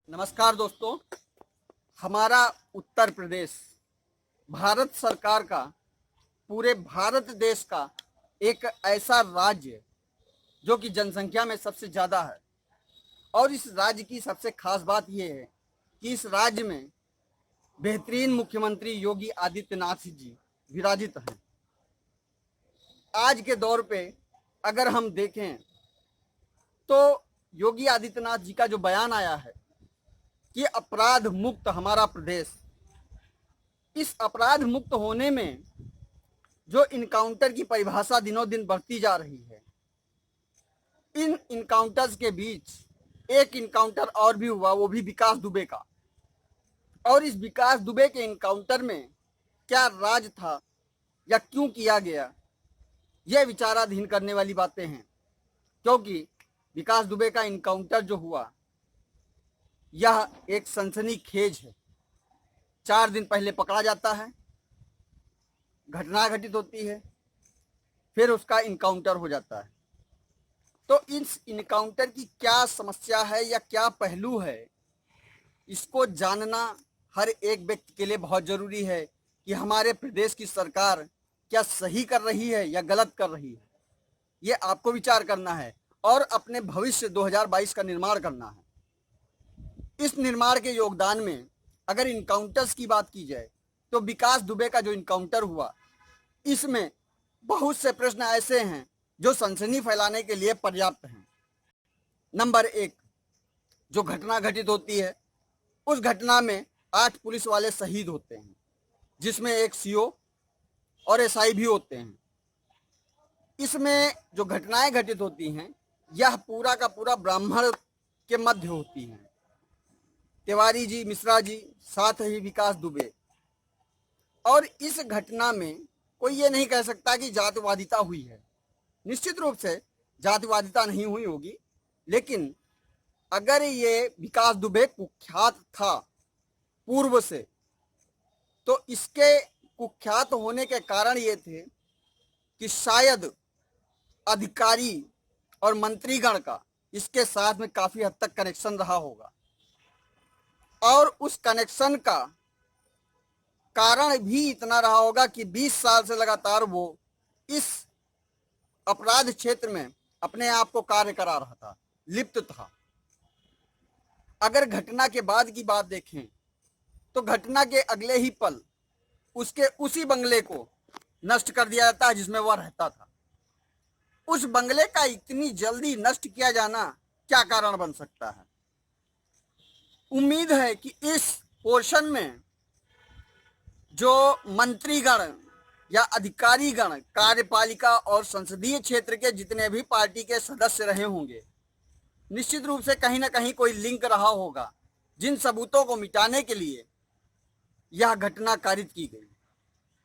नमस्कार दोस्तों। हमारा उत्तर प्रदेश भारत सरकार का, पूरे भारत देश का एक ऐसा राज्य जो कि जनसंख्या में सबसे ज़्यादा है। और इस राज्य की सबसे खास बात यह है कि इस राज्य में बेहतरीन मुख्यमंत्री योगी आदित्यनाथ जी विराजित हैं। आज के दौर पे अगर हम देखें तो योगी आदित्यनाथ जी का जो बयान आया है कि अपराध मुक्त हमारा प्रदेश, इस अपराध मुक्त होने में जो इनकाउंटर की परिभाषा दिनों दिन बढ़ती जा रही है, इन इनकाउंटर्स के बीच एक इनकाउंटर और भी हुआ, वो भी विकास दुबे का। और इस विकास दुबे के इनकाउंटर में क्या राज था या क्यों किया गया, यह विचाराधीन करने वाली बातें हैं। क्योंकि विकास दुबे का इनकाउंटर जो हुआ यह एक सनसनीखेज है। 4 दिन पहले पकड़ा जाता है, घटना घटित होती है, फिर उसका इनकाउंटर हो जाता है। तो इस इनकाउंटर की क्या समस्या है या क्या पहलू है, इसको जानना हर एक व्यक्ति के लिए बहुत ज़रूरी है कि हमारे प्रदेश की सरकार क्या सही कर रही है या गलत कर रही है। ये आपको विचार करना है और अपने भविष्य 2022 का निर्माण करना है। इस निर्माण के योगदान में अगर इनकाउंटर्स की बात की जाए तो विकास दुबे का जो इनकाउंटर हुआ, इसमें बहुत से प्रश्न ऐसे हैं जो सनसनी फैलाने के लिए पर्याप्त हैं। नंबर 1, जो घटना घटित होती है उस घटना में 8 पुलिस वाले शहीद होते हैं, जिसमें एक सीओ और एसआई भी होते हैं। इसमें जो घटनाएं घटित होती हैं यह पूरा का पूरा ब्राह्मण के मध्य होती हैं। तिवारी जी, मिश्रा जी, साथ ही विकास दुबे। और इस घटना में कोई ये नहीं कह सकता कि जातिवादिता हुई है। निश्चित रूप से जातिवादिता नहीं हुई होगी, लेकिन अगर ये विकास दुबे कुख्यात था पूर्व से, तो इसके कुख्यात होने के कारण ये थे कि शायद अधिकारी और मंत्रीगण का इसके साथ में काफ़ी हद तक कनेक्शन रहा होगा। और उस कनेक्शन का कारण भी इतना रहा होगा कि 20 साल से लगातार वो इस अपराध क्षेत्र में अपने आप को कार्य करा रहा था, लिप्त था। अगर घटना के बाद की बात देखें तो घटना के अगले ही पल उसके उसी बंगले को नष्ट कर दिया जाता है जिसमें वह रहता था। उस बंगले का इतनी जल्दी नष्ट किया जाना क्या कारण बन सकता है? उम्मीद है कि इस पोर्शन में जो मंत्रीगण या अधिकारीगण, कार्यपालिका और संसदीय क्षेत्र के जितने भी पार्टी के सदस्य रहे होंगे, निश्चित रूप से कहीं ना कहीं कोई लिंक रहा होगा, जिन सबूतों को मिटाने के लिए यह घटना कारित की गई।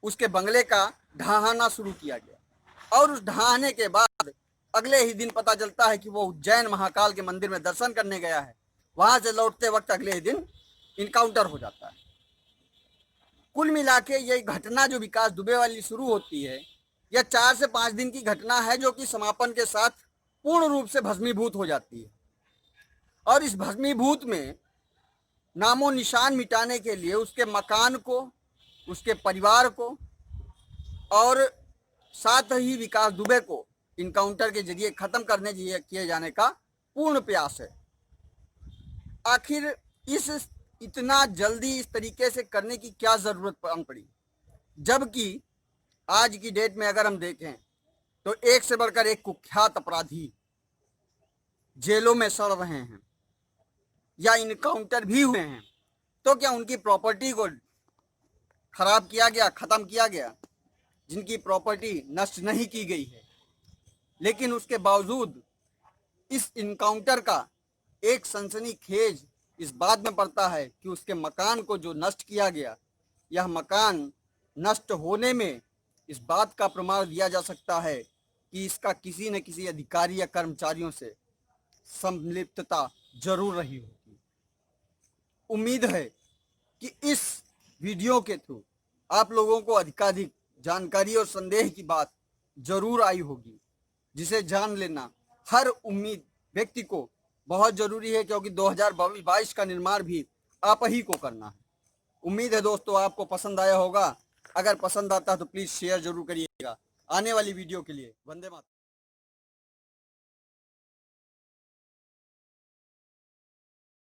उसके बंगले का ढहाना शुरू किया गया और उस ढहाने के बाद अगले ही दिन पता चलता है कि वो उज्जैन महाकाल के मंदिर में दर्शन करने गया है। वहां से लौटते वक्त अगले ही दिन इनकाउंटर हो जाता है। कुल मिला के ये घटना जो विकास दुबे वाली शुरू होती है, यह 4 से 5 दिन की घटना है जो कि समापन के साथ पूर्ण रूप से भस्मीभूत हो जाती है। और इस भस्मीभूत में नामो निशान मिटाने के लिए उसके मकान को, उसके परिवार को और साथ ही विकास दुबे को इनकाउंटर के जरिए खत्म करने किए जाने का पूर्ण प्रयास है। आखिर इतना जल्दी इस तरीके से करने की क्या जरूरत पड़ी, जबकि आज की डेट में अगर हम देखें तो एक से बढ़कर एक कुख्यात अपराधी जेलों में सड़ रहे हैं या इनकाउंटर भी हुए हैं। तो क्या उनकी प्रॉपर्टी को खराब किया गया, खत्म किया गया? जिनकी प्रॉपर्टी नष्ट नहीं की गई है, लेकिन उसके बावजूद इस इनकाउंटर का एक सनसनीखेज इस बात में पड़ता है कि उसके मकान को जो नष्ट किया गया, यह मकान नष्ट होने में इस बात का प्रमाण दिया जा सकता है कि इसका किसी न किसी अधिकारी या कर्मचारियों से संलिप्तता जरूर रही होगी। उम्मीद है कि इस वीडियो के थ्रू आप लोगों को अधिकाधिक जानकारी और संदेह की बात जरूर आई होगी, जिसे जान लेना हर उम्मीद व्यक्ति को बहुत जरूरी है, क्योंकि 2022 का निर्माण भी आप ही को करना है। उम्मीद है दोस्तों आपको पसंद आया होगा। अगर पसंद आता है तो प्लीज़ शेयर जरूर करिएगा। आने वाली वीडियो के लिए वंदे मातरम।